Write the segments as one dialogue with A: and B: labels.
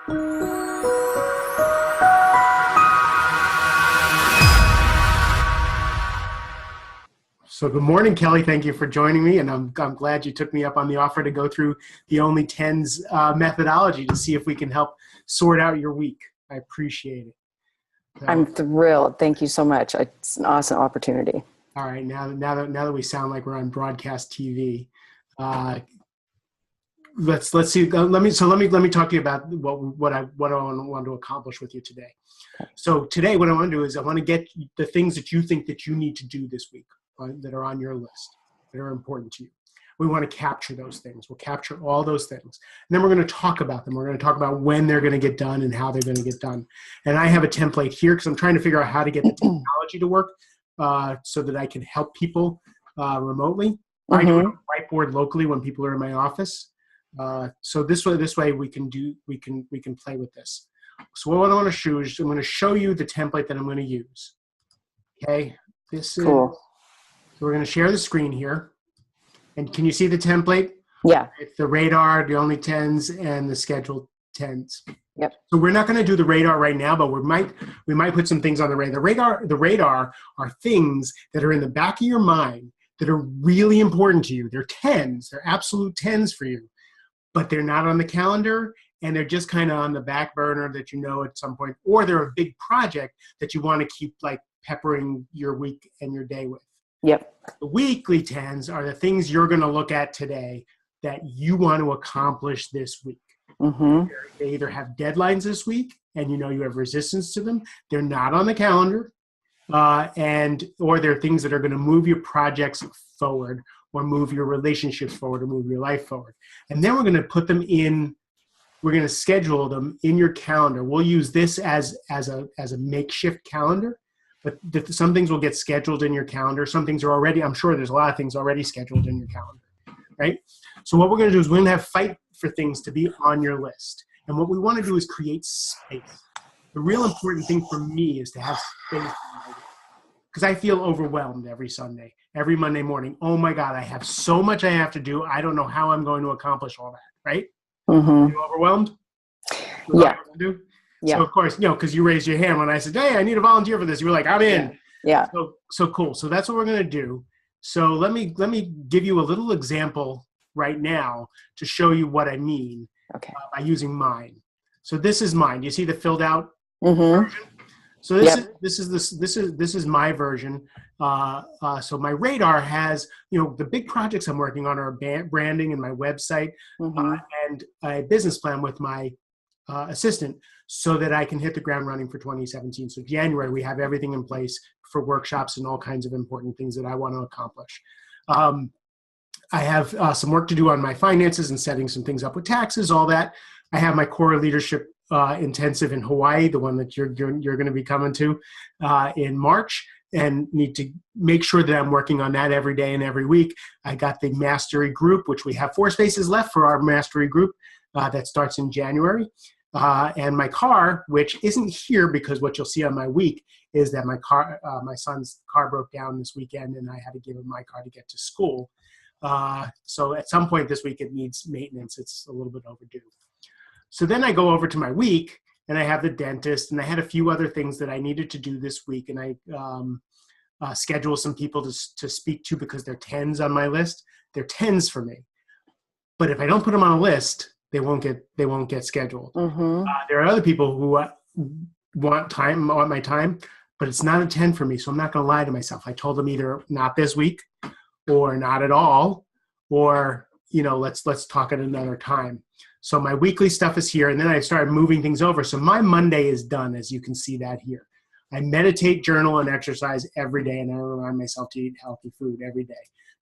A: So good morning, Kelly. Thank you for joining me, and I'm glad you took me up on the offer to go through the Only Tens methodology to see if we can help sort out your week. I appreciate it. So,
B: I'm thrilled. Thank you so much. It's an awesome opportunity.
A: all right, now that we sound like we're on broadcast TV, let's see. Let me talk to you about what I want to accomplish with you today.
B: Okay.
A: So today, what I want to do is I want to get the things that you think that you need to do this week that are on your list that are important to you. We want to capture those things. We'll capture all those things. And then we're going to talk about them. We're going to talk about when they're going to get done and how they're going to get done. And I have a template here because I'm trying to figure out how to get the technology to work so that I can help people remotely. I do it on a whiteboard locally when people are in my office. So this way we can play with this. So what I want to show is I'm going to show you the template that I'm going to use. Okay, this is
B: Cool.
A: So we're going to share the screen here. And can you see the template?
B: Yeah.
A: It's the radar, the only tens, and the scheduled tens.
B: Yep.
A: So we're not going to do the radar right now, but we might put some things on the radar. The radar are things that are in the back of your mind that are really important to you. They're tens. They're absolute tens for you. But they're not on the calendar, and they're just kind of on the back burner that you know at some point, or they're a big project that you want to keep like peppering your week and your day with.
B: Yep.
A: The weekly tens are the things you're going to look at today that you want to accomplish this week. They either have deadlines this week, and you know you have resistance to them. They're not on the calendar, or they're things that are going to move your projects forward, or move your relationships forward, or move your life forward. And then we're going to put them in. We're going to schedule them in your calendar. We'll use this as a makeshift calendar. But some things will get scheduled in your calendar. Some things are already, I'm sure there's a lot of things already scheduled in your calendar, right? So what we're going to do is we're going to have fight for things to be on your list. And what we want to do is create space. The real important thing for me is to have space because I feel overwhelmed every Sunday, every Monday morning. Oh my God, I have so much I have to do. I don't know how I'm going to accomplish all that, right? Are you overwhelmed?
B: Yeah.
A: So of course, because you raised your hand when I said, "Hey, I need a volunteer for this." You were like, "I'm in."
B: Yeah.
A: So cool. So that's what we're going to do. So let me give you a little example right now to show you what I mean by using mine. So this is mine. You see the filled out version? So this is my version. So my radar has the big projects I'm working on are branding and my website and a business plan with my assistant so that I can hit the ground running for 2017. So January, we have everything in place for workshops and all kinds of important things that I want to accomplish. I have some work to do on my finances and setting some things up with taxes, all that. I have my core leadership intensive in Hawaii, the one that you're going to be coming to in March, and need to make sure that I'm working on that every day and every week. I got the mastery group, which we have 4 spaces left for our mastery group that starts in January. And my car, which isn't here because what you'll see on my week is that my son's car broke down this weekend and I had to give him my car to get to school. So at some point this week it needs maintenance. It's a little bit overdue. So then I go over to my week and I have the dentist and I had a few other things that I needed to do this week. And I schedule some people to speak to because they're tens on my list. They're tens for me. But if I don't put them on a list, they won't get scheduled. There are other people who want my time, but it's not a 10 for me. So I'm not going to lie to myself. I told them either not this week or not at all, or, let's talk at another time. So my weekly stuff is here. And then I started moving things over. So my Monday is done, as you can see that here. I meditate, journal, and exercise every day. And I remind myself to eat healthy food every day.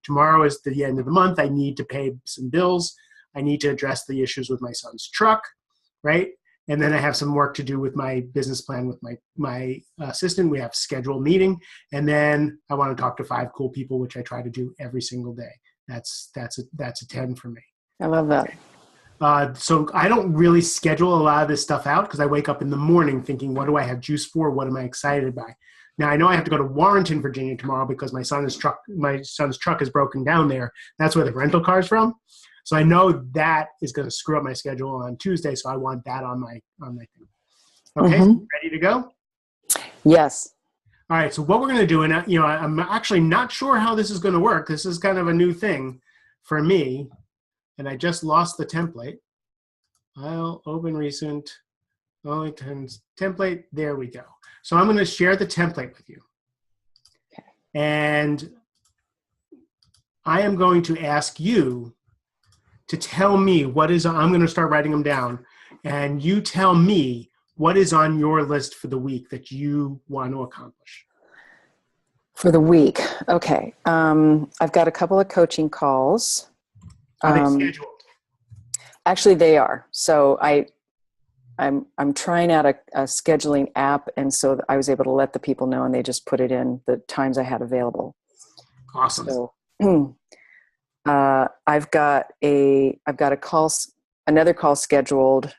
A: Tomorrow is the end of the month. I need to pay some bills. I need to address the issues with my son's truck, right? And then I have some work to do with my business plan with my assistant. We have a scheduled meeting. And then I want to talk to 5 cool people, which I try to do every single day. That's a 10 for me.
B: I love that.
A: So I don't really schedule a lot of this stuff out because I wake up in the morning thinking, what do I have juice for? What am I excited by? Now, I know I have to go to Warrenton, Virginia tomorrow because my son's truck is broken down there. That's where the rental car is from. So I know that is going to screw up my schedule on Tuesday. So I want that on my thing. Okay, ready to go?
B: Yes.
A: All right. So what we're going to do, and I'm actually not sure how this is going to work. This is kind of a new thing for me, and I just lost the template. I'll open recent. Only template. There we go. So I'm going to share the template with you.
B: Okay.
A: And I am going to ask you to tell me what is, I'm going to start writing them down. And you tell me what is on your list for the week that you want to accomplish.
B: For the week. Okay. I've got a couple of coaching calls.
A: Are they scheduled?
B: Actually, they are. So I'm trying out a scheduling app, and so I was able to let the people know, and they just put it in the times I had available.
A: Awesome.
B: So I've got another call scheduled.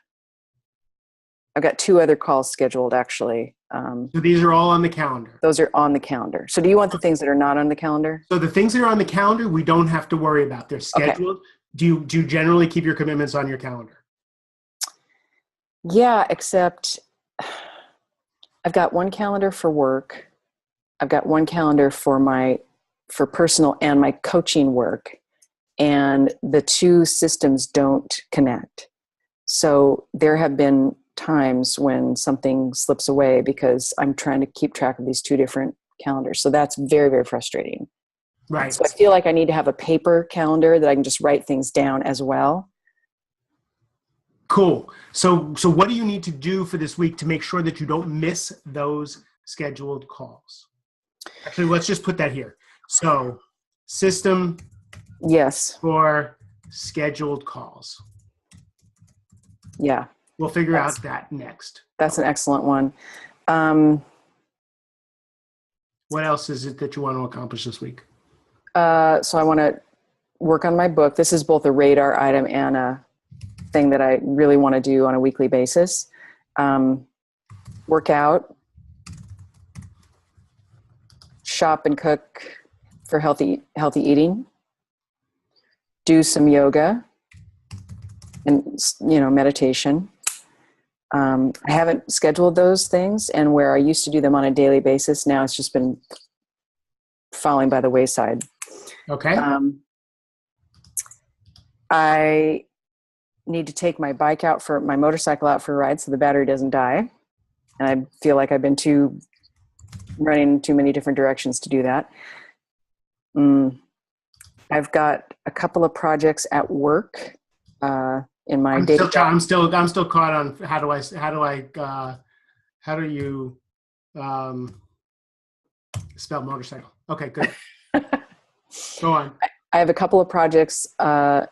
B: I've got 2 other calls scheduled actually.
A: So these are all on the calendar.
B: Those are on the calendar. So do you want the things that are not on the calendar?
A: So the things that are on the calendar, we don't have to worry about. They're scheduled. Okay. Do you generally keep your commitments on your calendar?
B: Yeah, except I've got one calendar for work. I've got one calendar for personal and my coaching work. And the 2 systems don't connect. So there have been times when something slips away because I'm trying to keep track of these 2 different calendars. So that's very, very frustrating.
A: Right.
B: So I feel like I need to have a paper calendar that I can just write things down as well.
A: Cool. So what do you need to do for this week to make sure that you don't miss those scheduled calls? Actually, let's just put that here. So system.
B: Yes.
A: For scheduled calls.
B: Yeah.
A: We'll figure out that next.
B: That's an excellent one.
A: What else is it that you want to accomplish this week?
B: So I want to work on my book. This is both a radar item and a thing that I really want to do on a weekly basis. Work out, shop and cook for healthy eating, do some yoga and, meditation. I haven't scheduled those things, and where I used to do them on a daily basis, now it's just been falling by the wayside.
A: Okay.
B: I need to take my motorcycle out for a ride so the battery doesn't die. And I feel like I've been running too many different directions to do that. I've got a couple of projects at work in my day.
A: I'm still caught on how do you spell motorcycle? Okay, good. Go on.
B: I have a couple of projects at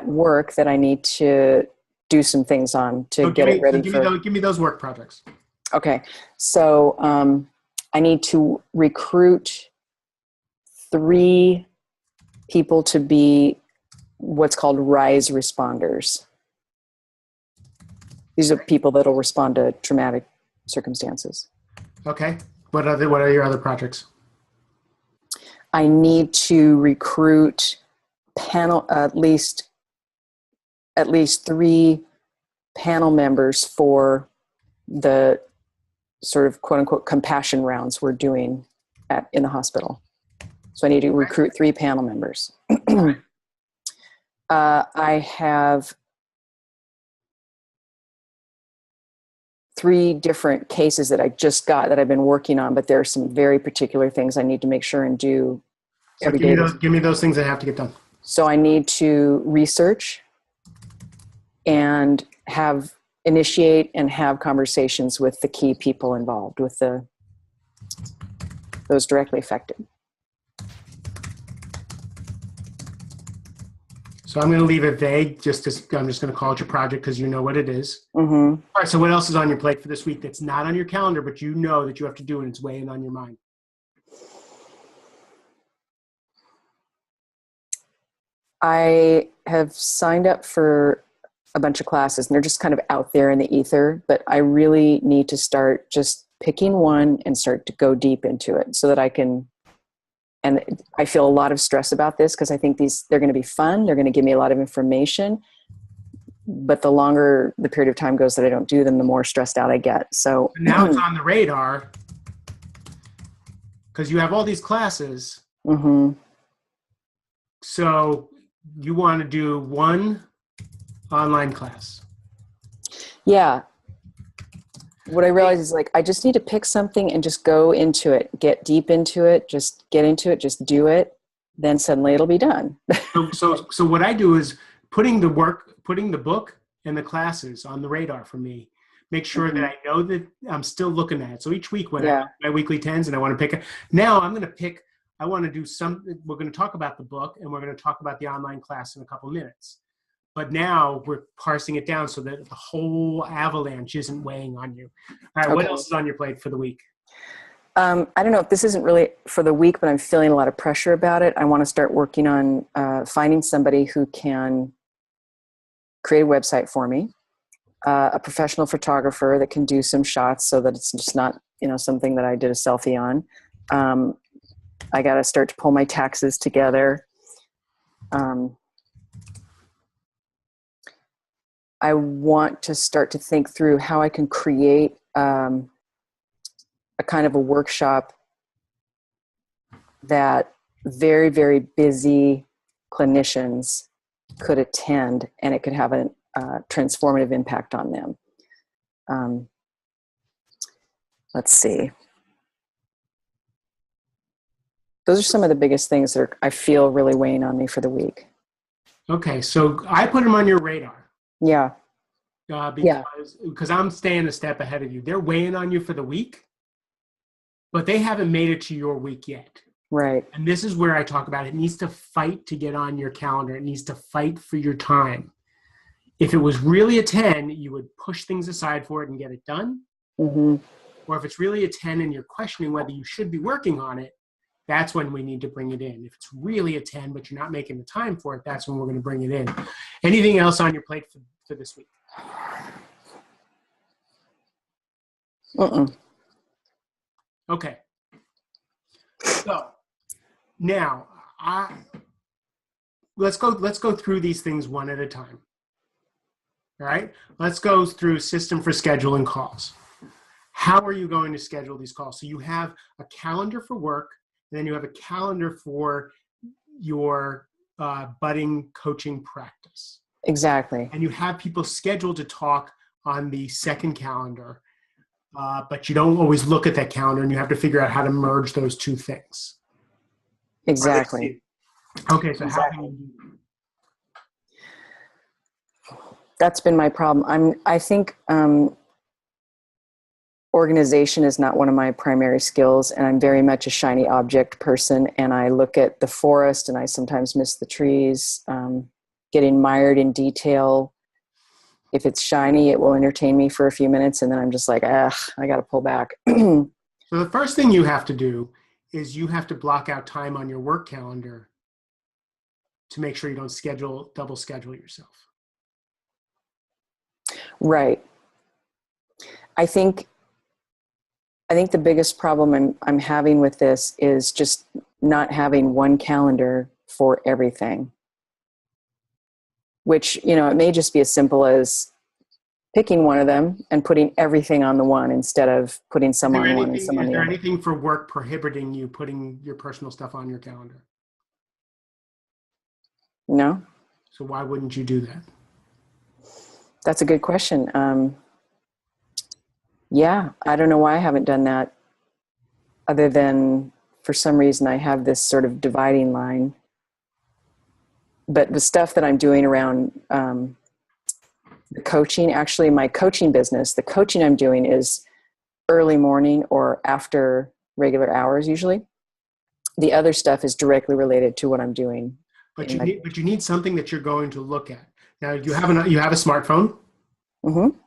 B: work that I need to do some things on to get it ready.
A: Give me those work projects.
B: Okay. So I need to recruit 3 people to be what's called RISE responders. These are people that will respond to traumatic circumstances.
A: Okay. What are your other projects?
B: I need to recruit at least 3 panel members for the sort of quote unquote compassion rounds we're doing in the hospital. So I need to recruit 3 panel members. I have 3 different cases that I just got that I've been working on, but there are some very particular things I need to make sure and do every day.
A: Give me those things that have to get done.
B: So I need to research and initiate and have conversations with the key people involved, with those directly affected.
A: So I'm going to leave it vague. I'm just going to call it your project because you know what it is.
B: Mm-hmm.
A: All right. So what else is on your plate for this week that's not on your calendar, but you know that you have to do and it's weighing on your mind?
B: I have signed up for a bunch of classes, and they're just kind of out there in the ether, but I really need to start just picking one and start to go deep into it so that I can And I feel a lot of stress about this because I think they're going to be fun. They're going to give me a lot of information. But the longer the period of time goes that I don't do them, the more stressed out I get. So
A: now it's on the radar because you have all these classes.
B: Mm-hmm.
A: So you want to do one online class.
B: Yeah. What I realize is I just need to pick something and just go into it, get deep into it, just get into it, just do it. Then suddenly it'll be done.
A: So what I do is putting the book and the classes on the radar for me. Make sure that I know that I'm still looking at it. So each week when I have my weekly 10s and I want to pick it, now I want to do something. We're going to talk about the book and we're going to talk about the online class in a couple minutes. But now we're parsing it down so that the whole avalanche isn't weighing on you. All right, What else is on your plate for the week?
B: I don't know if this isn't really for the week, but I'm feeling a lot of pressure about it. I want to start working on finding somebody who can create a website for me, a professional photographer that can do some shots so that it's just not, something that I did a selfie on. I got to start to pull my taxes together. I want to start to think through how I can create a kind of a workshop that very, very busy clinicians could attend, and it could have a transformative impact on them. Let's see. Those are some of the biggest things that I feel really weighing on me for the week.
A: Okay, so I put them on your radar.
B: Yeah.
A: Because I'm staying a step ahead of you. They're weighing on you for the week, but they haven't made it to your week yet.
B: Right.
A: And this is where I talk about it needs to fight to get on your calendar. It needs to fight for your time. If it was really a 10, you would push things aside for it and get it done.
B: Mm-hmm.
A: Or if it's really a 10 and you're questioning whether you should be working on it, that's when we need to bring it in. If it's really a 10, but you're not making the time for it, that's when we're going to bring it in. Anything else on your plate for this week? Okay. So now let's go through these things one at a time. All right. Let's go through system for scheduling calls. How are you going to schedule these calls? So you have a calendar for work, and then you have a calendar for your budding coaching practice.
B: Exactly.
A: And you have people scheduled to talk on the second calendar, but you don't always look at that calendar, and you have to figure out how to merge those two things.
B: Exactly.
A: Okay, so how can you do that?
B: That's been my problem. I think organization is not one of my primary skills, and I'm very much a shiny object person, and I look at the forest and I sometimes miss the trees. Getting mired in detail. If it's shiny, it will entertain me for a few minutes, and then I'm just like, I got to pull back.
A: So the first thing you have to do is you have to block out time on your work calendar to make sure you don't double schedule yourself.
B: Right. I think the biggest problem I'm having with this is just not having one calendar for everything. Which, it may just be as simple as picking one of them and putting everything on the one instead of putting some on one and some on the other.
A: Is there anything for work prohibiting you putting your personal stuff on your calendar?
B: No.
A: So why wouldn't you do that?
B: That's a good question. Yeah, I don't know why I haven't done that, other than for some reason I have this sort of dividing line. But the stuff that I'm doing around the coaching, actually my coaching business, the coaching I'm doing is early morning or after regular hours usually. The other stuff is directly related to what I'm doing.
A: But you need something that you're going to look at. Now you have a smartphone.
B: Mm-hmm.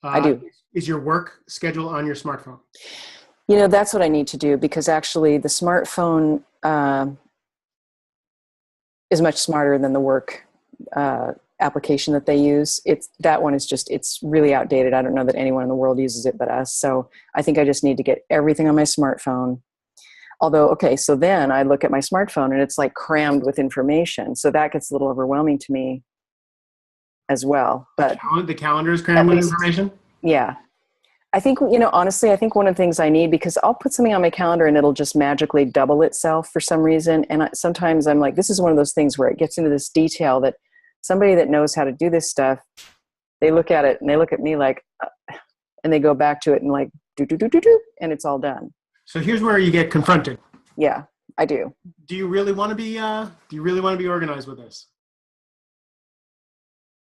B: I do.
A: Is your work schedule on your smartphone?
B: That's what I need to do, because actually the smartphone is much smarter than the work application that they use. It's really outdated. I don't know that anyone in the world uses it but us. So I think I just need to get everything on my smartphone. Although, okay, so then I look at my smartphone and it's like crammed with information. So that gets a little overwhelming to me as well. But
A: the calendar is crammed with information?
B: Yeah. I think, honestly, I think one of the things I need, because I'll put something on my calendar and it'll just magically double itself for some reason. And sometimes I'm like, this is one of those things where it gets into this detail that somebody that knows how to do this stuff, they look at it and they look at me like, and they go back to it and like, do, and it's all done.
A: So here's where you get confronted.
B: Yeah, I do.
A: Do you really want to be organized with this?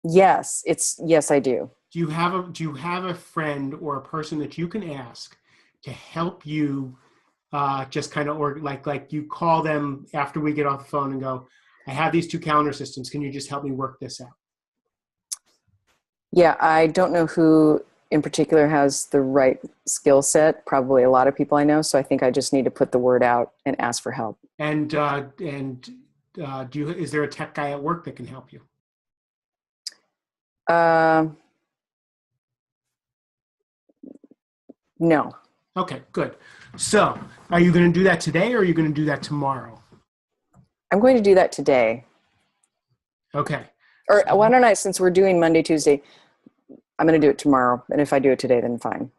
B: Yes, I do.
A: Do you have a friend or a person that you can ask to help you just kind of, or like you call them after we get off the phone and go, I have these 2 calendar systems. Can you just help me work this out?
B: Yeah, I don't know who in particular has the right skill set. Probably a lot of people I know. So I think I just need to put the word out and ask for help.
A: And is there a tech guy at work that can help you?
B: No.
A: Okay, good. So are you going to do that today or are you going to do that tomorrow?
B: I'm going to do that today.
A: Okay.
B: Or why don't I, since we're doing Monday, Tuesday, I'm going to do it tomorrow. And if I do it today, then fine.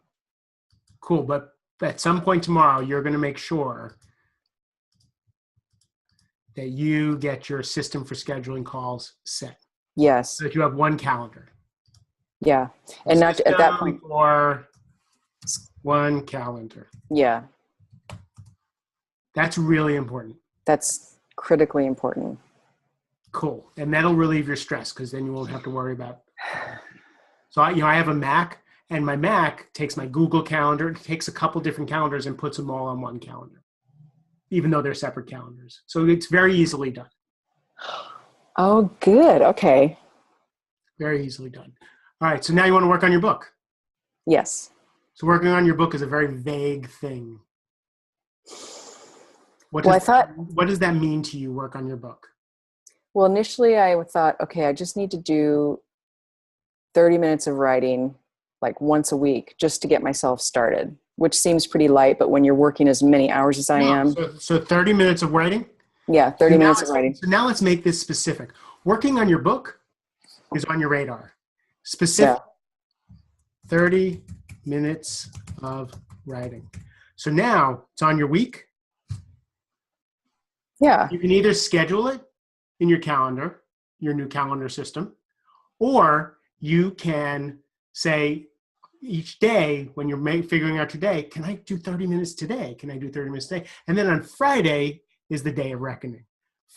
A: Cool. But at some point tomorrow, you're going to make sure that you get your system for scheduling calls set.
B: Yes.
A: So that you have one calendar.
B: Yeah. And not at that point.
A: Or one calendar.
B: Yeah.
A: That's really important.
B: That's critically important.
A: Cool. And that'll relieve your stress because then you won't have to worry about. So I have a Mac, and my Mac takes my Google Calendar, it takes a couple different calendars and puts them all on one calendar, even though they're separate calendars. So it's very easily done.
B: Oh, good. Okay.
A: Very easily done. All right. So now you want to work on your book.
B: Yes.
A: So working on your book is a very vague thing. What does that mean to you, work on your book?
B: Well, initially I thought, okay, I just need to do 30 minutes of writing like once a week just to get myself started, which seems pretty light, but when you're working as many hours as I am.
A: So 30 minutes of writing?
B: Yeah, 30 minutes of writing.
A: So now let's make this specific. Working on your book is on your radar. Specific. Yeah. 30 minutes of writing. So now it's on your week.
B: Yeah.
A: You can either schedule it in your calendar, your new calendar system, or you can say each day when you're figuring out your day, can I do 30 minutes today? Can I do 30 minutes today? And then on Friday is the day of reckoning.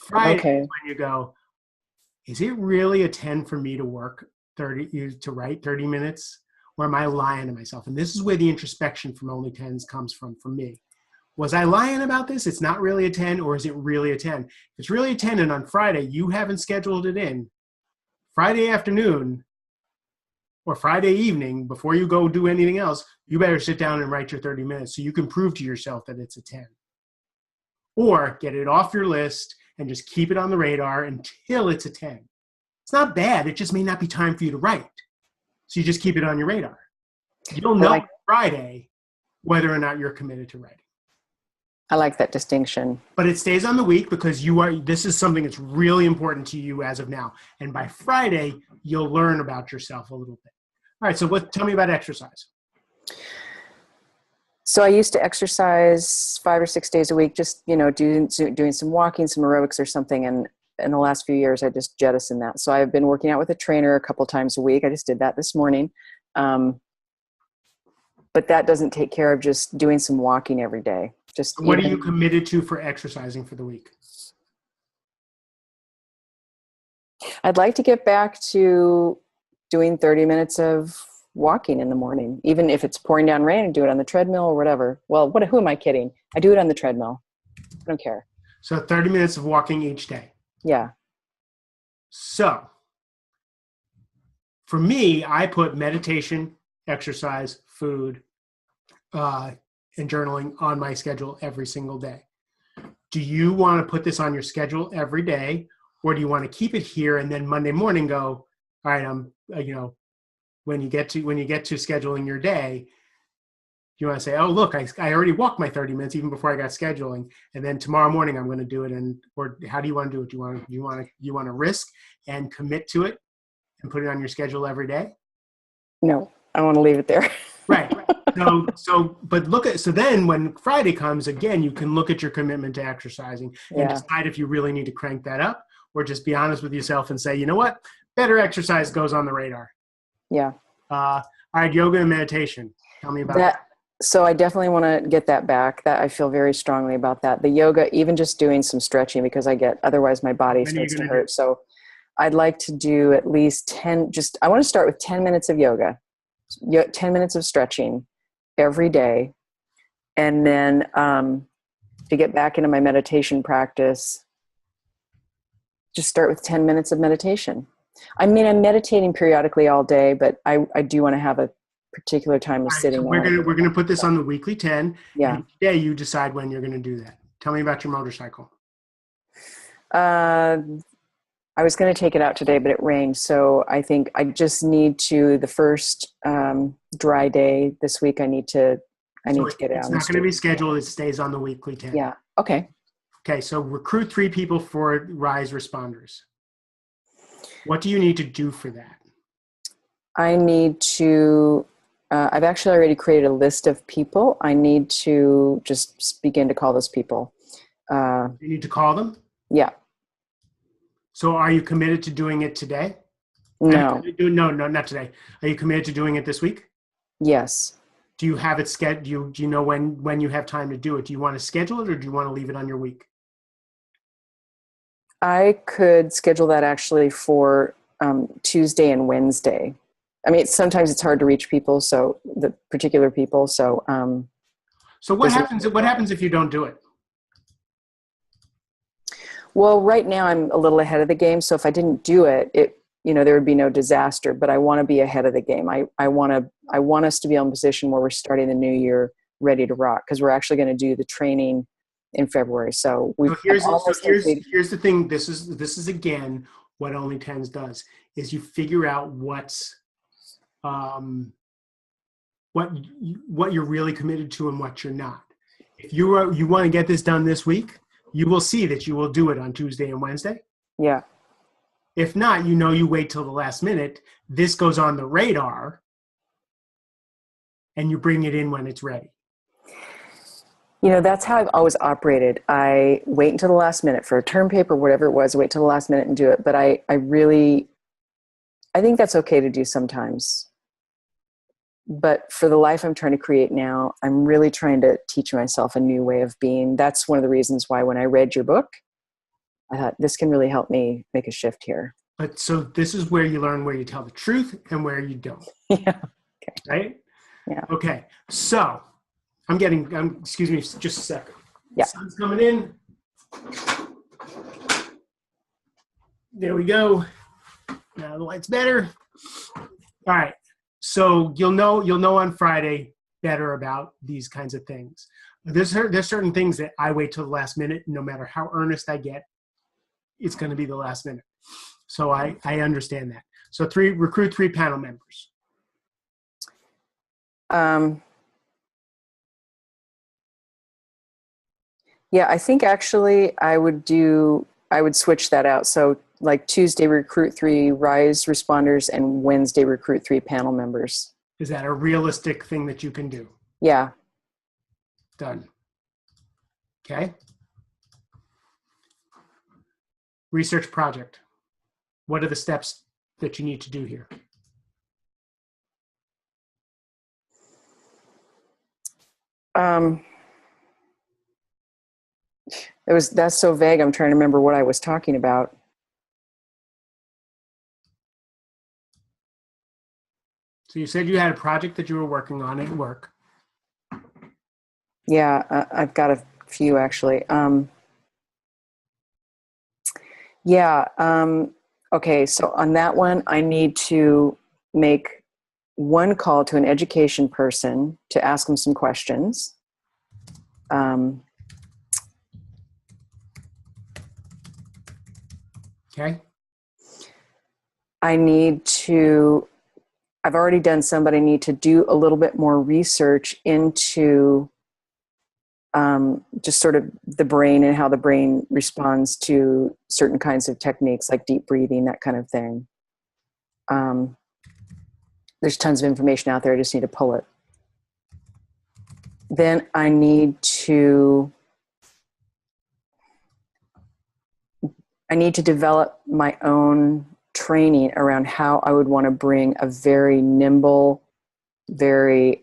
A: Friday is when you go, is it really a 10 for me to write 30 minutes? Or am I lying to myself? And this is where the introspection from Only Tens comes from for me. Was I lying about this? It's not really a 10, or is it really a 10? If it's really a 10 and on Friday you haven't scheduled it in, Friday afternoon or Friday evening before you go do anything else, you better sit down and write your 30 minutes so you can prove to yourself that it's a 10. Or get it off your list and just keep it on the radar until it's a 10. It's not bad. It just may not be time for you to write. So you just keep it on your radar. You'll know on Friday whether or not you're committed to writing.
B: I like that distinction.
A: But it stays on the week because this is something that's really important to you as of now. And by Friday, you'll learn about yourself a little bit. All right, so tell me about exercise.
B: So I used to exercise 5 or 6 days a week, just, doing some walking, some aerobics or something. And in the last few years, I just jettisoned that. So I've been working out with a trainer a couple times a week. I just did that this morning. But that doesn't take care of just doing some walking every day.
A: What are you committed to for exercising for the week?
B: I'd like to get back to doing 30 minutes of walking in the morning, even if it's pouring down rain, and do it on the treadmill or whatever. Well, who am I kidding? I do it on the treadmill. I don't care.
A: So 30 minutes of walking each day.
B: Yeah.
A: So for me, I put meditation, exercise, food, and journaling on my schedule every single day. Do you want to put this on your schedule every day, or do you want to keep it here and then Monday morning go, all right, when you get to scheduling your day, You want to say, oh, look, I already walked my 30 minutes even before I got scheduling. And then tomorrow morning I'm going to do it. Or how do you want to do it? Do you want to risk and commit to it and put it on your schedule every day?
B: No, I want to leave it there.
A: Right. So then when Friday comes, again, you can look at your commitment to exercising and decide if you really need to crank that up, or just be honest with yourself and say, you know what, better exercise goes on the radar.
B: Yeah.
A: All right. Yoga and meditation. Tell me about that.
B: So I definitely want to get that back. That I feel very strongly about that. The yoga, even just doing some stretching, because otherwise my body starts to hurt. So I'd like to do at least 10, I want to start with 10 minutes of yoga, 10 minutes of stretching every day. And then to get back into my meditation practice, just start with 10 minutes of meditation. I mean, I'm meditating periodically all day, but I do want to have a particular time of sitting.
A: So we're gonna put this on the weekly 10.
B: Yeah.
A: And today you decide when you're gonna do that. Tell me about your motorcycle.
B: I was going to take it out today, but it rained. So I think I just need to, the first dry day this week, I need to get it out.
A: It's not going to be scheduled. It stays on the weekly 10.
B: Yeah. Okay.
A: Okay. So recruit 3 people for Rise Responders. What do you need to do for that?
B: I need to, I've actually already created a list of people. I need to just begin to call those people.
A: You need to call them?
B: Yeah.
A: So are you committed to doing it today?
B: No.
A: No, not today. Are you committed to doing it this week?
B: Yes.
A: Do you have it scheduled? Do you know when you have time to do it? Do you want to schedule it, or do you want to leave it on your week?
B: I could schedule that actually for Tuesday and Wednesday. I mean, sometimes it's hard to reach people, so the particular people. So,
A: so what happens? What happens if you don't do it?
B: Well, right now I'm a little ahead of the game. So if I didn't do it, there would be no disaster. But I want to be ahead of the game. I want us to be in a position where we're starting the new year ready to rock, because we're actually going to do the training in February. So here's
A: the thing. This is again what Only Tens does, is you figure out what you're really committed to and what you're not. If you want to get this done this week, you will see that you will do it on Tuesday and Wednesday.
B: Yeah.
A: If not, you wait till the last minute. This goes on the radar, and you bring it in when it's ready.
B: That's how I've always operated. I wait until the last minute for a term paper, whatever it was, wait till the last minute and do it. But I think that's okay to do sometimes. But for the life I'm trying to create now, I'm really trying to teach myself a new way of being. That's one of the reasons why when I read your book, I thought this can really help me make a shift here.
A: But so this is where you learn where you tell the truth and where you don't.
B: Yeah. Okay.
A: Right?
B: Yeah.
A: Okay. So excuse me, just a second.
B: Yeah.
A: Sun's coming in. There we go. Now the light's better. All right. So you'll know on Friday better about these kinds of things. There's certain things that I wait till the last minute. No matter how earnest I get, it's going to be the last minute. So I understand that. So recruit 3 panel members.
B: Yeah, I think actually I would switch that out. So like Tuesday, recruit 3 Rise responders, and Wednesday, recruit 3 panel members.
A: Is that a realistic thing that you can do?
B: Yeah.
A: Done. Okay. Research project. What are the steps that you need to do here?
B: That's so vague. I'm trying to remember what I was talking about.
A: So you said you had a project that you were working on at work.
B: Yeah, I've got a few actually. Okay, so on that one, I need to make one call to an education person to ask them some questions.
A: Okay.
B: I need to I've already done some, but I need to do a little bit more research into just sort of the brain and how the brain responds to certain kinds of techniques like deep breathing, that kind of thing. There's tons of information out there. I just need to pull it. Then I need to develop my own training around how I would want to bring a very nimble, very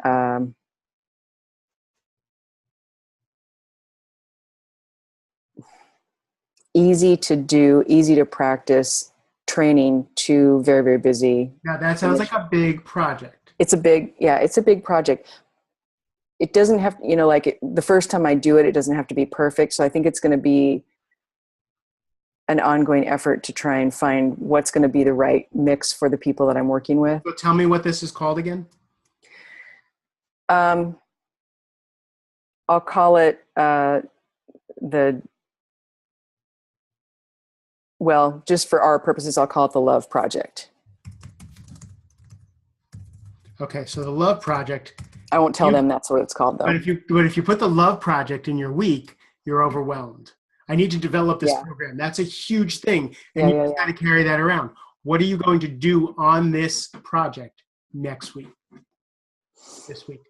B: easy to do, easy to practice training to very, very busy.
A: Now that sounds like a big project.
B: It's a big project. It doesn't have, the first time I do it, it doesn't have to be perfect. So I think it's going to be an ongoing effort to try and find what's going to be the right mix for the people that I'm working with.
A: So tell me what this is called again.
B: I'll call it just for our purposes, I'll call it the Love Project.
A: Okay, so the Love Project.
B: I won't tell them that's what it's called, though.
A: But if you put the Love Project in your week, you're overwhelmed. I need to develop this program. That's a huge thing, and you've got to carry that around. What are you going to do on this project next week? This week.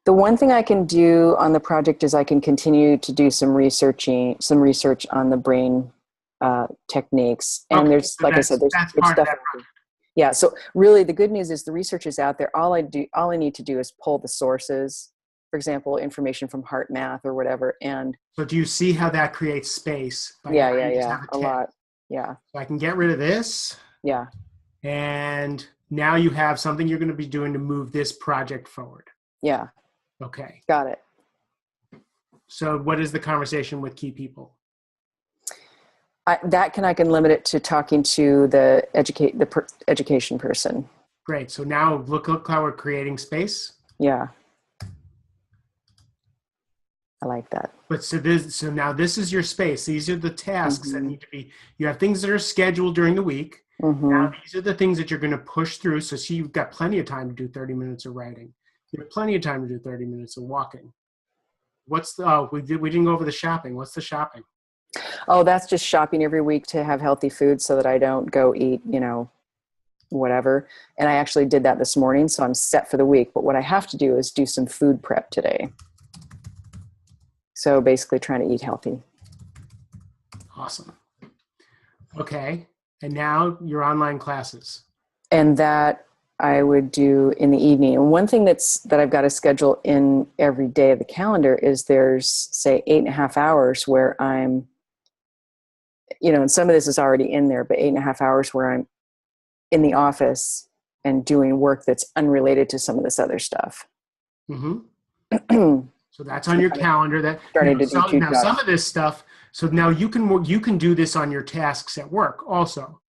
B: The one thing I can do on the project is I can continue to do some research on the brain techniques. And there's, like I said, there's stuff. Yeah. So really the good news is the research is out there. All I need to do is pull the sources, for example, information from Heart Math or whatever. And
A: so do you see how that creates space?
B: Yeah. A lot. Yeah.
A: So I can get rid of this.
B: Yeah.
A: And now you have something you're going to be doing to move this project forward.
B: Yeah.
A: Okay.
B: Got it.
A: So what is the conversation with key people?
B: I can limit it to talking to the education person.
A: Great. So now look how we're creating space.
B: Yeah. I like that.
A: But so now this is your space. These are the tasks that need to be, you have things that are scheduled during the week. Now these are the things that you're going to push through. So see, you've got plenty of time to do 30 minutes of writing. You have plenty of time to do 30 minutes of walking. We didn't go over the shopping. What's the shopping?
B: Oh, that's just shopping every week to have healthy food so that I don't go eat, whatever. And I actually did that this morning, so I'm set for the week. But what I have to do is do some food prep today. So basically trying to eat healthy.
A: Awesome. Okay. And now your online classes.
B: And that I would do in the evening. And one thing that I've got to schedule in every day of the calendar is there's, say, 8.5 hours where I'm, and some of this is already in there, but 8.5 hours where I'm in the office and doing work that's unrelated to some of this other stuff.
A: So that's on your calendar. Some of this stuff. So now you can do this on your tasks at work also.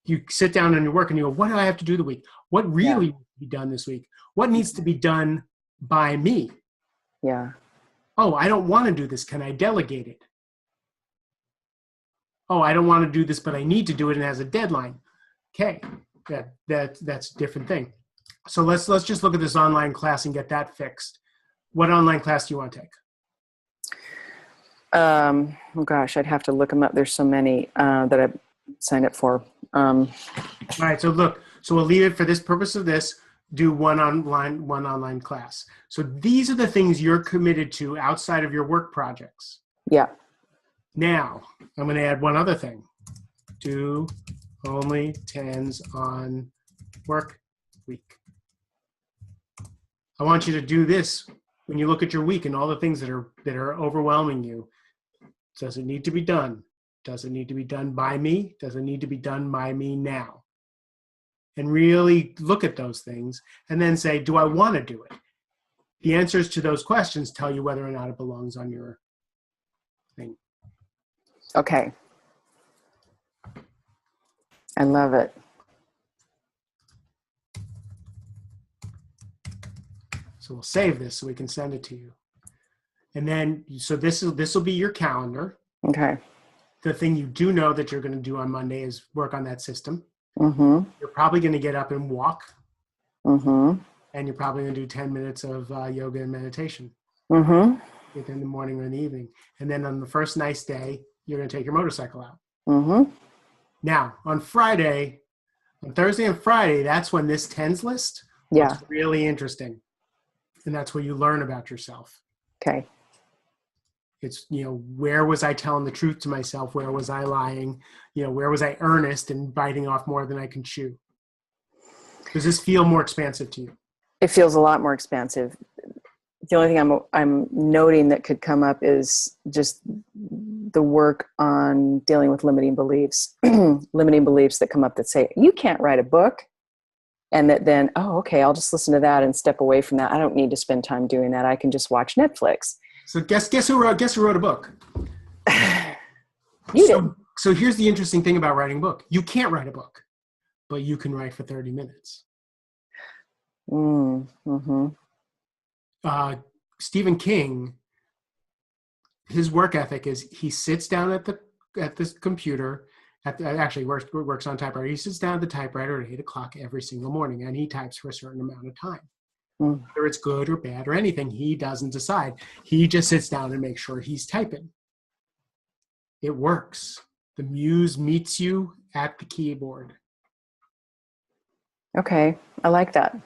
A: You sit down on your work and you go, what do I have to do the week? What really needs to be done this week? What needs to be done by me?
B: Yeah.
A: Oh, I don't want to do this. Can I delegate it? Oh, I don't want to do this, but I need to do it and it has a deadline. Okay, that's a different thing. So let's just look at this online class and get that fixed. What online class do you want to take?
B: Oh gosh, I'd have to look them up. There's so many that I've signed up for.
A: All right, so we'll leave it for this purpose of this. Do one online class. So these are the things you're committed to outside of your work projects.
B: Yeah.
A: Now, I'm going to add one other thing. Do only 10s on work week. I want you to do this when you look at your week and all the things that are overwhelming you. Does it need to be done? Does it need to be done by me? Does it need to be done by me now? And really look at those things and then say, do I want to do it? The answers to those questions tell you whether or not it belongs on your thing.
B: Okay. I love it.
A: So we'll save this so we can send it to you. And then, so this will be your calendar.
B: Okay.
A: The thing you do know that you're going to do on Monday is work on that system.
B: Mm-hmm.
A: You're probably going to get up and walk
B: Mm-hmm.
A: And you're probably going to do 10 minutes of yoga and meditation.
B: Mm-hmm.
A: Either in the morning or in the evening. And then on the first nice day, you're going to take your motorcycle out.
B: Mm-hmm.
A: Now, on Thursday and Friday, that's when this TENS list
B: Yeah.
A: looks really interesting. And that's where you learn about yourself.
B: Okay.
A: It's, where was I telling the truth to myself? Where was I lying? Where was I earnest and biting off more than I can chew? Does this feel more expansive to you?
B: It feels a lot more expansive. The only thing I'm noting that could come up is just the work on dealing with limiting beliefs, limiting beliefs that come up that say, you can't write a book. And that then, oh, okay, I'll just listen to that and step away from that. I don't need to spend time doing that. I can just watch Netflix.
A: So guess who wrote a book?
B: You did.
A: So here's the interesting thing about writing a book. You can't write a book, but you can write for 30 minutes.
B: Mm-hmm.
A: Stephen King, his work ethic is he sits down at this computer, actually works on typewriter. He sits down at the typewriter at 8 o'clock every single morning, and he types for a certain amount of time. Whether it's good or bad or anything, he doesn't decide. He just sits down and makes sure he's typing. It works. The muse meets you at the keyboard.
B: Okay, I like that.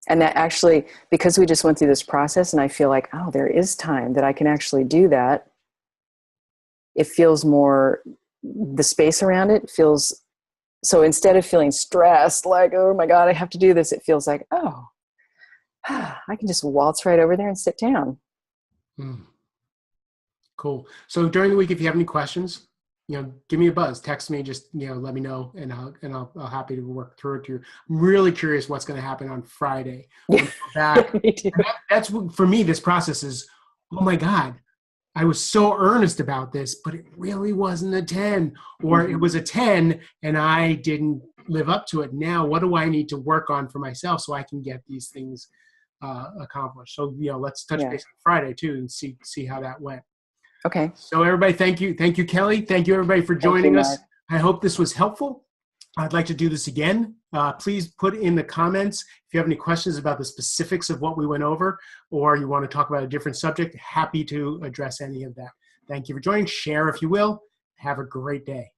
B: And that actually, because we just went through this process and I feel like, oh, there is time that I can actually do that. It feels more, the space around it feels, so instead of feeling stressed, like, oh my God, I have to do this, it feels like, oh, I can just waltz right over there and sit down.
A: Cool. So during the week, if you have any questions, give me a buzz, text me, just, let me know, and I'll happy to work through it. I'm really curious what's going to happen on Friday.
B: Yeah.
A: Back. That's for me, this process is, oh my God, I was so earnest about this, but it really wasn't a 10, or it was a 10 and I didn't live up to it. Now, what do I need to work on for myself so I can get these things accomplished? So, let's touch base on Friday too and see how that went.
B: Okay.
A: So everybody, thank you. Thank you, Kelly. Thank you, everybody, for joining us. I hope this was helpful. I'd like to do this again. Please put in the comments if you have any questions about the specifics of what we went over, or you want to talk about a different subject. Happy to address any of that. Thank you for joining. Share if you will. Have a great day.